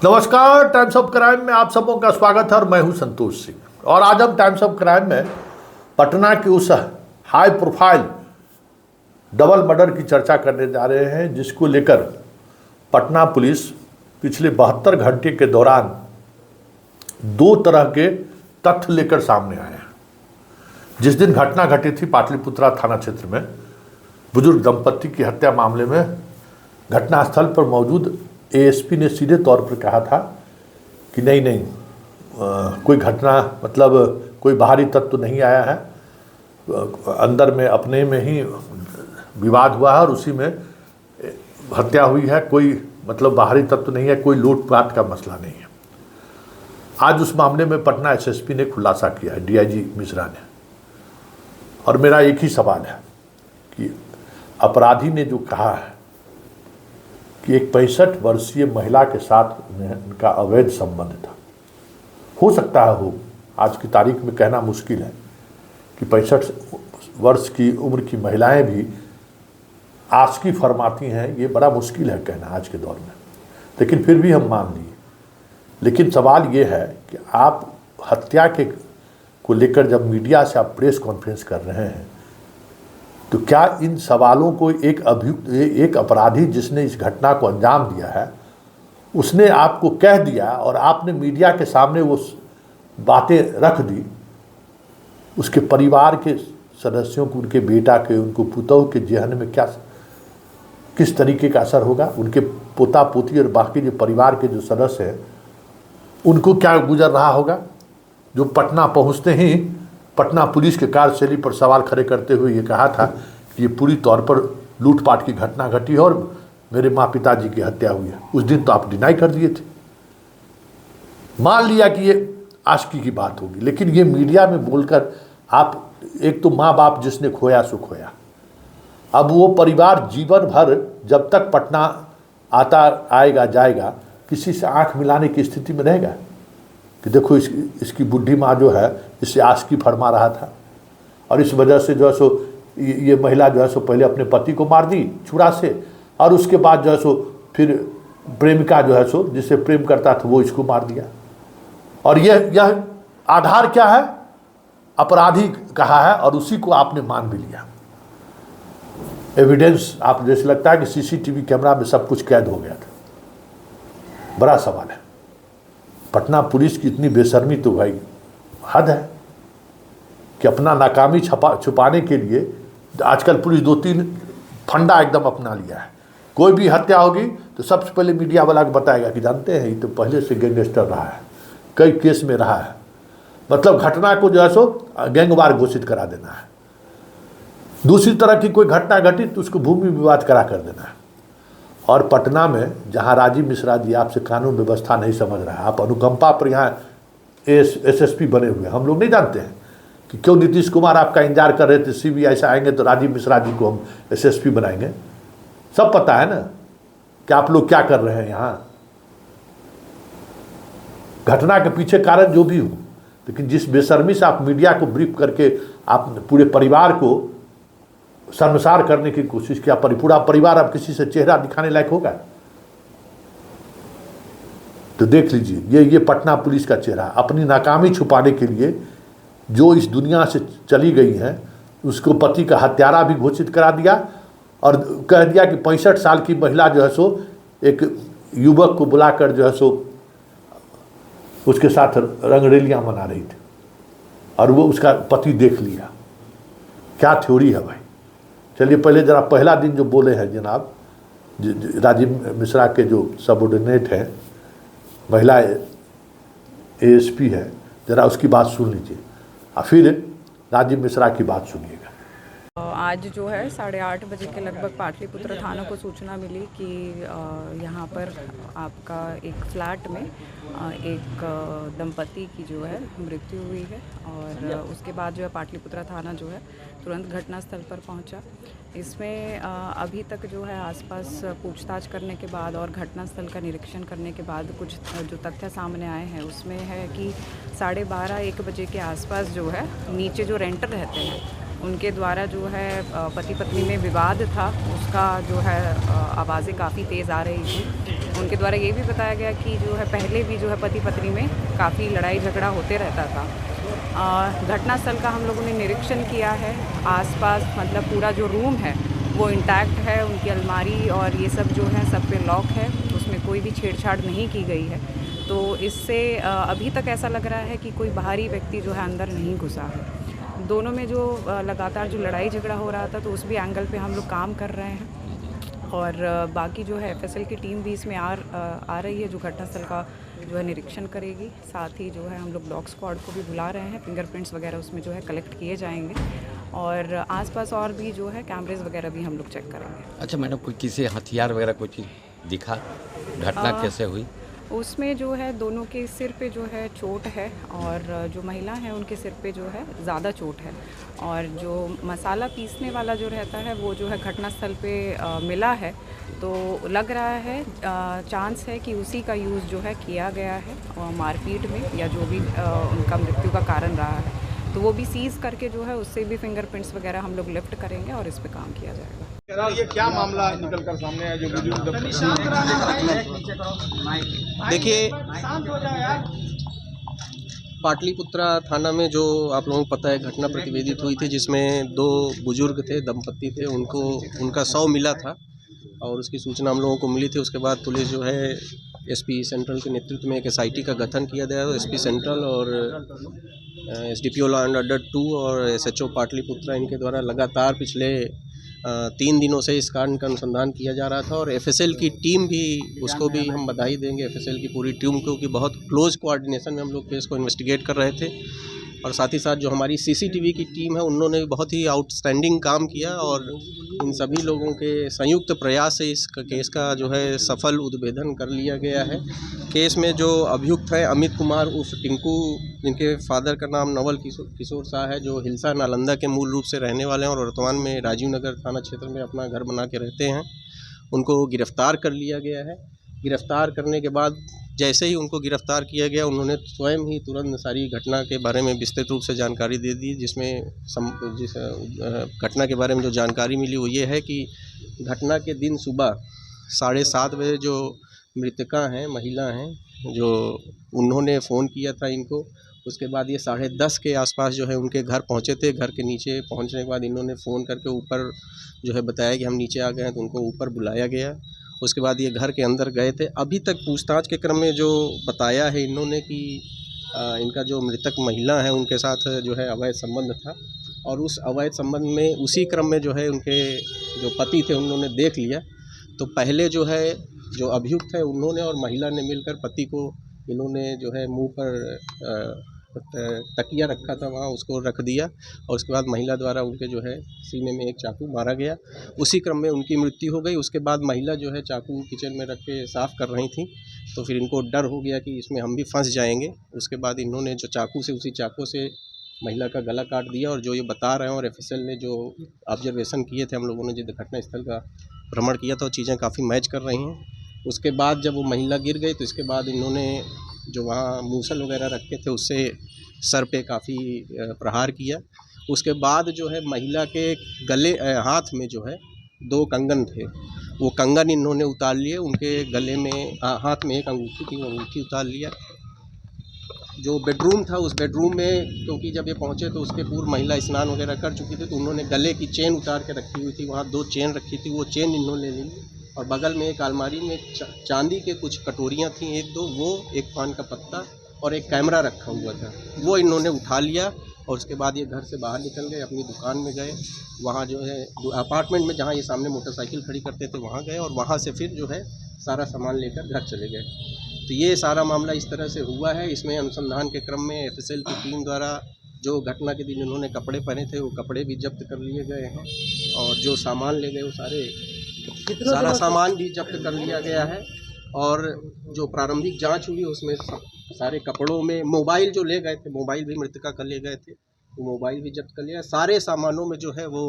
नमस्कार, times of crime में आप सबों का स्वागत है और मैं हूं संतोष सिंह। और आज हम टाइम्स ऑफ क्राइम में पटना की उस हाई प्रोफाइल डबल मर्डर की चर्चा करने जा रहे हैं, जिसको लेकर पटना पुलिस पिछले 72 घंटे के दौरान दो तरह के तथ्य लेकर सामने आए हैं। जिस दिन घटना घटी थी पाटलिपुत्रा थाना क्षेत्र में बुजुर्ग दंपति की हत्या मामले में, घटनास्थल पर मौजूद एएसपी ने सीधे तौर पर कहा था कि नहीं कोई घटना मतलब कोई बाहरी तत्व नहीं आया है, अंदर में अपने में ही विवाद हुआ है और उसी में हत्या हुई है, कोई मतलब बाहरी तत्व नहीं है, कोई लूटपाट का मसला नहीं है। आज उस मामले में पटना एसएसपी ने खुलासा किया है, डीआईजी मिश्रा ने। और मेरा एक ही सवाल है कि अपराधी ने जो कहा है कि एक 65 वर्षीय महिला के साथ उनका अवैध संबंध था, हो सकता है हो, आज की तारीख में कहना मुश्किल है कि 65 वर्ष की उम्र की महिलाएं भी आशिकी फरमाती हैं, ये बड़ा मुश्किल है कहना आज के दौर में, लेकिन फिर भी हम मान लिए। लेकिन सवाल ये है कि आप हत्या के को लेकर जब मीडिया से आप प्रेस कॉन्फ्रेंस कर रहे हैं, तो क्या इन सवालों को एक अपराधी जिसने इस घटना को अंजाम दिया है उसने आपको कह दिया और आपने मीडिया के सामने वो बातें रख दी, उसके परिवार के सदस्यों को, उनके बेटा के, उनको पुतों के जेहन में क्या किस तरीके का असर होगा, उनके पोता पोती और बाकी जो परिवार के जो सदस्य हैं उनको क्या गुजर रहा होगा, जो पटना पहुंचते ही पटना पुलिस के कार्यशैली पर सवाल खड़े करते हुए ये कहा था कि ये पूरी तौर पर लूटपाट की घटना घटी है और मेरे माँ पिताजी की हत्या हुई है। उस दिन तो आप डिनाई कर दिए थे, मान लिया कि ये आशिकी की बात होगी, लेकिन ये मीडिया में बोलकर आप, एक तो माँ बाप जिसने खोया सो खोया, अब वो परिवार जीवन भर जब तक पटना आता आएगा जाएगा किसी से आंख मिलाने की स्थिति में रहेगा कि देखो इसकी बुढ़ी माँ जो है इससे आशिकी फरमा रहा था और इस वजह से जो है सो ये महिला जो है सो पहले अपने पति को मार दी छुरा से और उसके बाद जो है सो फिर प्रेमिका जो है सो जिससे प्रेम करता था वो इसको मार दिया। और यह आधार क्या है, अपराधी कहा है और उसी को आपने मान भी लिया। एविडेंस आप जैसे लगता है कि सीसीटीवी कैमरा में सब कुछ कैद हो गया था। बड़ा सवाल है, पटना पुलिस की इतनी बेशर्मी तो भाई हद है कि अपना नाकामी छुपाने के लिए आजकल पुलिस 2-3 फंडा एकदम अपना लिया है। कोई भी हत्या होगी तो सबसे पहले मीडिया वाला को बताएगा कि जानते हैं ये तो पहले से गैंगस्टर रहा है, कई केस में रहा है, मतलब घटना को जो है सो गैंगवार घोषित करा देना है। दूसरी तरह की कोई घटना घटी तो उसको भूमि विवाद करा कर देना है। और पटना में जहां राजीव मिश्रा जी आपसे कानून व्यवस्था नहीं समझ रहा है, आप अनुकंपा पर यहाँ एसएसपी बने हुए, हम लोग नहीं जानते हैं कि क्यों नीतीश कुमार आपका इंतजार कर रहे थे सीबीआई से आएंगे तो राजीव मिश्रा जी को हम एसएसपी बनाएंगे। सब पता है ना कि आप लोग क्या कर रहे हैं यहाँ। घटना के पीछे कारण जो भी हो, लेकिन जिस बेशर्मी से आप मीडिया को ब्रीफ करके आप पूरे परिवार को शर्मसार करने की कोशिश किया, पूरा परिवार अब किसी से चेहरा दिखाने लायक होगा? तो देख लीजिए ये पटना पुलिस का चेहरा, अपनी नाकामी छुपाने के लिए जो इस दुनिया से चली गई हैं उसको पति का हत्यारा भी घोषित करा दिया और कह दिया कि 65 साल की महिला जो है सो एक युवक को बुलाकर जो है सो उसके साथ रंगरेलियां मना रही थी और वो उसका पति देख लिया। क्या थ्योरी है भाई। चलिए पहले जरा पहला दिन जो बोले हैं जनाब राजीव मिश्रा के जो सबऑर्डिनेट हैं, महिला एएसपी है, जरा उसकी बात सुन लीजिए और फिर राजीव मिश्रा की बात सुनिएगा। आज जो है 8:30 बजे के लगभग पाटलिपुत्र थाना को सूचना मिली कि यहाँ पर आपका एक फ्लैट में एक दंपति की जो है मृत्यु हुई है और उसके बाद जो है पाटलिपुत्र थाना जो है तुरंत घटनास्थल पर पहुँचा। इसमें अभी तक जो है आसपास पूछताछ करने के बाद और घटनास्थल का निरीक्षण करने के बाद कुछ जो तथ्य सामने आए हैं उसमें है कि 12:30-1 बजे के आसपास जो है नीचे जो रेंटर रहते हैं उनके द्वारा जो है पति पत्नी में विवाद था, उसका जो है आवाज़ें काफ़ी तेज़ आ रही थी। उनके द्वारा ये भी बताया गया कि जो है पहले भी जो है पति पत्नी में काफ़ी लड़ाई झगड़ा होते रहता था। घटनास्थल का हम लोगों ने निरीक्षण किया है। आसपास मतलब पूरा जो रूम है वो इंटैक्ट है, उनकी अलमारी और ये सब जो है सब पे लॉक है, उसमें कोई भी छेड़छाड़ नहीं की गई है। तो इससे अभी तक ऐसा लग रहा है कि कोई बाहरी व्यक्ति जो है अंदर नहीं घुसा है। दोनों में जो लगातार जो लड़ाई झगड़ा हो रहा था तो उस भी एंगल पे हम लोग काम कर रहे हैं और बाकी जो है एफएसएल की टीम भी इसमें आ रही है जो घटनास्थल का जो है निरीक्षण करेगी। साथ ही जो है हम लोग डॉग स्क्वाड को भी बुला रहे हैं, फिंगरप्रिंट्स वगैरह उसमें जो है कलेक्ट किए जाएंगे और आसपास और भी जो है कैमरेज वगैरह भी हम लोग चेक करेंगे। अच्छा मैडम, कोई किसी हथियार वगैरह कोई चीज़ दिखा? घटना कैसे हुई? उसमें जो है दोनों के सिर पे जो है चोट है और जो महिला है उनके सिर पे जो है ज़्यादा चोट है और जो मसाला पीसने वाला जो रहता है वो जो है घटनास्थल पे मिला है। तो लग रहा है चांस है कि उसी का यूज़ जो है किया गया है मारपीट में या जो भी उनका मृत्यु का कारण रहा है। तो वो भी सीज़ करके जो है उससे भी फिंगरप्रिंट्स वगैरह हम लोग लिफ्ट करेंगे और इस पे काम किया जाएगा। ये क्या मामला निकल कर सामने आया जो देखिए, पाटलिपुत्रा थाना में जो आप लोगों को पता है घटना प्रतिवेदित हुई थी जिसमें 2 बुजुर्ग थे, दंपति थे, उनका शव मिला था और उसकी सूचना हम लोगों को मिली थी। उसके बाद पुलिस जो है एसपी सेंट्रल के नेतृत्व में एक एसआईटी का गठन किया गया है। एसपी सेंट्रल और एसडीपीओ लॉ एंड ऑर्डर 2 और एसएचओ पाटलिपुत्रा इनके द्वारा लगातार पिछले 3 दिनों से इस कांड का अनुसंधान किया जा रहा था और एफएसएल की टीम भी, उसको भी हम बधाई देंगे एफएसएल की पूरी टीम को कि बहुत क्लोज कोऑर्डिनेशन में हम लोग केस को इन्वेस्टिगेट कर रहे थे। और साथ ही साथ जो हमारी सीसीटीवी की टीम है उन्होंने भी बहुत ही आउटस्टैंडिंग काम किया और इन सभी लोगों के संयुक्त प्रयास से इस केस का जो है सफल उद्भेदन कर लिया गया है। केस में जो अभियुक्त है अमित कुमार उर्फ टिंकू, जिनके फादर का नाम नवल किशोर शाह है, जो हिलसा नालंदा के मूल रूप से रहने वाले हैं और वर्तमान में राजीव नगर थाना क्षेत्र में अपना घर बना के रहते हैं, उनको गिरफ्तार कर लिया गया है। गिरफ्तार करने के बाद जैसे ही उनको गिरफ्तार किया गया उन्होंने स्वयं ही तुरंत सारी घटना के बारे में विस्तृत रूप से जानकारी दे दी, जिसमें जिस घटना के बारे में जो जानकारी मिली वो ये है कि घटना के दिन सुबह 7:30 बजे जो मृतका हैं, महिला हैं, जो उन्होंने फ़ोन किया था इनको, उसके बाद ये 10:30 के आसपास जो है उनके घर पहुँचे थे। घर के नीचे पहुँचने के बाद इन्होंने फ़ोन करके ऊपर जो है बताया कि हम नीचे आ गए हैं, तो उनको ऊपर बुलाया गया। उसके बाद ये घर के अंदर गए थे। अभी तक पूछताछ के क्रम में जो बताया है इन्होंने कि इनका जो मृतक महिला है उनके साथ जो है अवैध संबंध था और उस अवैध संबंध में उसी क्रम में जो है उनके जो पति थे उन्होंने देख लिया। तो पहले जो है जो अभियुक्त है उन्होंने और महिला ने मिलकर पति को, इन्होंने जो है मुंह पर तकिया रखा था वहाँ, उसको रख दिया और उसके बाद महिला द्वारा उनके जो है सीने में एक चाकू मारा गया। उसी क्रम में उनकी मृत्यु हो गई। उसके बाद महिला जो है चाकू किचन में रख के साफ़ कर रही थी, तो फिर इनको डर हो गया कि इसमें हम भी फंस जाएंगे। उसके बाद इन्होंने जो चाकू से, उसी चाकू से महिला का गला काट दिया और जो ये बता रहे हैं और एफएसएल ने जो ऑब्जर्वेशन किए थे, हम लोगों ने जो घटना स्थल का भ्रमण किया था, वो चीज़ें काफ़ी मैच कर रही हैं। उसके बाद जब वो महिला गिर गई तो इसके बाद इन्होंने जो वहाँ मूसल वगैरह रखे थे उससे सर पे काफ़ी प्रहार किया। उसके बाद जो है महिला के गले, हाथ में जो है 2 कंगन थे, वो कंगन इन्होंने उतार लिए। उनके गले में, हाथ में एक अंगूठी थी, वो अंगूठी उतार लिया। जो बेडरूम था उस बेडरूम में, क्योंकि जब ये पहुँचे तो उसके पूर्व महिला स्नान वगैरह कर चुकी थी, तो उन्होंने गले की चेन उतार के रखी हुई थी, वहाँ 2 चेन रखी थी, वो चेन इन्होंने ले ली और बगल में एक अलमारी में चांदी के कुछ कटोरियाँ थी, 1-2, वो एक पान का पत्ता और एक कैमरा रखा हुआ था, वो इन्होंने उठा लिया और उसके बाद ये घर से बाहर निकल गए, अपनी दुकान में गए। वहाँ जो है अपार्टमेंट में जहाँ ये सामने मोटरसाइकिल खड़ी करते थे वहाँ गए और वहाँ से फिर जो है सारा सामान लेकर घर चले गए। तो ये सारा मामला इस तरह से हुआ है। इसमें अनुसंधान के क्रम में एफएसएल की टीम द्वारा जो घटना के दिन इन्होंने कपड़े पहने थे वो कपड़े भी जब्त कर लिए गए हैं और जो सामान ले गए वो सारा सामान भी जब्त कर लिया गया है। और जो प्रारंभिक जांच हुई उसमें सारे कपड़ों में मोबाइल जो ले गए थे, मोबाइल भी मृतका का ले गए थे, वो मोबाइल भी जब्त कर लिया। सारे सामानों में जो है वो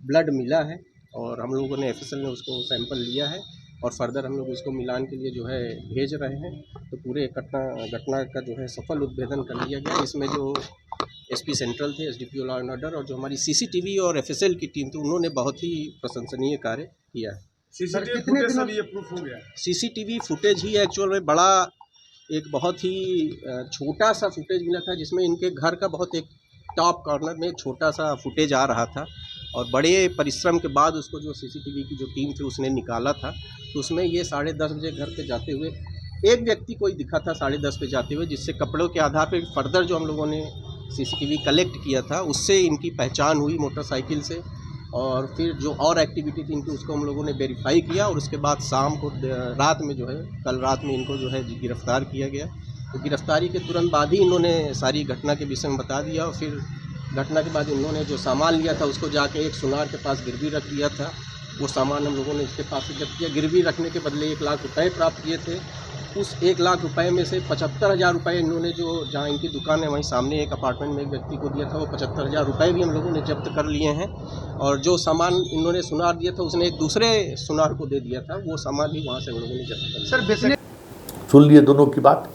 ब्लड मिला है और हम लोगों ने एफएसएल ने उसको सैंपल लिया है और फर्दर हम लोग इसको मिलान के लिए जो है भेज रहे हैं। तो पूरे घटना का जो है सफल उद्भेदन कर लिया गया। इसमें जो एसपी सेंट्रल थे, एसडीपीओ लॉ एंड ऑर्डर और जो हमारी सीसीटीवी और एफएसएल की टीम थी, उन्होंने बहुत ही प्रशंसनीय कार्य किया है। सीसीटीवी फुटेज सब ये प्रूफ हो गया। सीसीटीवी फुटेज ही एक्चुअल में बड़ा एक बहुत ही छोटा सा फुटेज मिला था, जिसमें इनके घर का बहुत एक टॉप कॉर्नर में छोटा सा फुटेज आ रहा था, और बड़े परिश्रम के बाद उसको जो सीसीटीवी की जो टीम थी उसने निकाला था। तो उसमें ये 10:30 बजे घर पे जाते हुए एक व्यक्ति कोई दिखा था 10:30 पे जाते हुए, जिससे कपड़ों के आधार पर फर्दर जो हम लोगों ने सीसीटीवी कलेक्ट किया था उससे इनकी पहचान हुई मोटरसाइकिल से, और फिर जो और एक्टिविटी थी इनकी उसको हम लोगों ने वेरीफाई किया, और उसके बाद शाम को रात में जो है कल रात में इनको जो है गिरफ़्तार किया गया। तो गिरफ़्तारी के तुरंत बाद ही इन्होंने सारी घटना के विषय में बता दिया, और फिर घटना के बाद इन्होंने जो सामान लिया था उसको जाके एक सुनार के पास गिरवी रख दिया था। वो सामान हम लोगों ने इसके पास से जब्त किया। गिरवी रखने के बदले 1 लाख रुपये प्राप्त किए थे। उस 1 लाख रुपए में से 75,000 रुपये इन्होंने जो जहाँ इनकी दुकान है वहीं सामने एक अपार्टमेंट में एक व्यक्ति को दिया था, वो 75,000 रुपये भी हम लोगों ने जब्त कर लिए हैं। और जो सामान इन्होंने सुनार दिया था उसने एक दूसरे सुनार को दे दिया था, वो सामान भी वहाँ से हम लोगों ने जब्त कर लिया। सर सुन लिए दोनों की बात।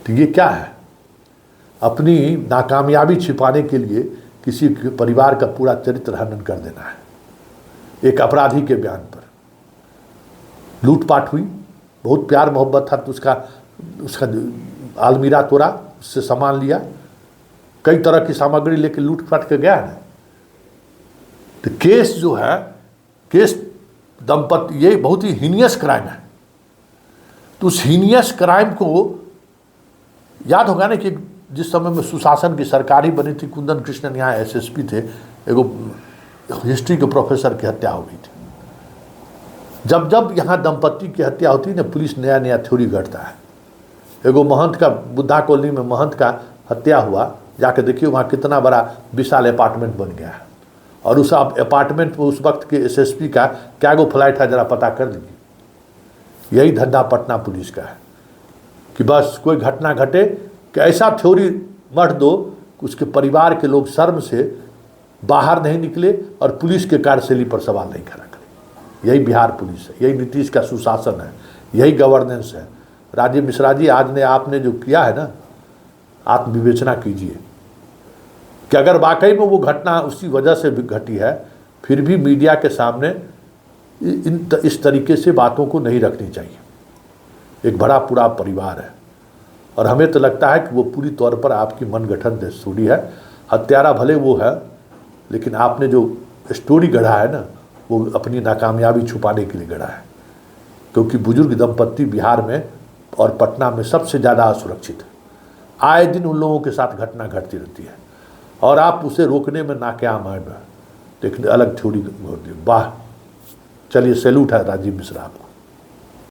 तो ये क्या है, अपनी नाकामयाबी छिपाने के लिए किसी के परिवार का पूरा चरित्र हनन कर देना है। एक अपराधी के बयान पर लूटपाट हुई, बहुत प्यार मोहब्बत था तो उसका अलमीरा तोड़ा, उससे सामान लिया, कई तरह की सामग्री लेके लूटपाट के गया है। तो केस जो है, केस दंपति, ये बहुत ही हीनियस क्राइम है। तो उस हीनियस क्राइम को याद होगा ना कि जिस समय में सुशासन की सरकारी बनी थी, कुंदन कृष्णन यहाँ एसएसपी थे, एगो हिस्ट्री के प्रोफेसर की हत्या हो गई थी। जब जब यहाँ दंपति की हत्या होती है ना, पुलिस नया नया थ्योरी गढ़ता है। एगो महंत का, बुद्धा कॉलोनी में महंत का हत्या हुआ, जाके देखिए वहाँ कितना बड़ा विशाल अपार्टमेंट बन गया है, और उस अपार्टमेंट में उस वक्त के एसएसपी का क्या गो फ्लाइट है जरा पता कर लीजिए। यही धंधा पटना पुलिस का है कि बस कोई घटना घटे कि ऐसा थ्योरी मढ़ दो कि उसके परिवार के लोग शर्म से बाहर नहीं निकले और पुलिस के कार्यशैली पर सवाल नहीं खड़ा करे। यही बिहार पुलिस है, यही नीतीश का सुशासन है, यही गवर्नेंस है। राजीव मिश्रा जी, आज ने आपने जो किया है ना, आत्मविवेचना कीजिए कि अगर वाकई में वो घटना उसी वजह से घटी है, फिर भी मीडिया के सामने इस तरीके से बातों को नहीं रखनी चाहिए। एक बड़ा पूरा परिवार है, और हमें तो लगता है कि वो पूरी तौर पर आपकी मनगठन स्टोरी है। हत्यारा भले वो है, लेकिन आपने जो स्टोरी गढ़ा है ना, वो अपनी नाकामयाबी छुपाने के लिए गढ़ा है। क्योंकि बुजुर्ग दंपत्ति बिहार में और पटना में सबसे ज़्यादा असुरक्षित है। आए दिन उन लोगों के साथ घटना घटती रहती है, और आप उसे रोकने में नाकाम आए, लेकिन अलग थ्योरी। वाह, चलिए सैल्यूट है राजीव मिश्रा आपको।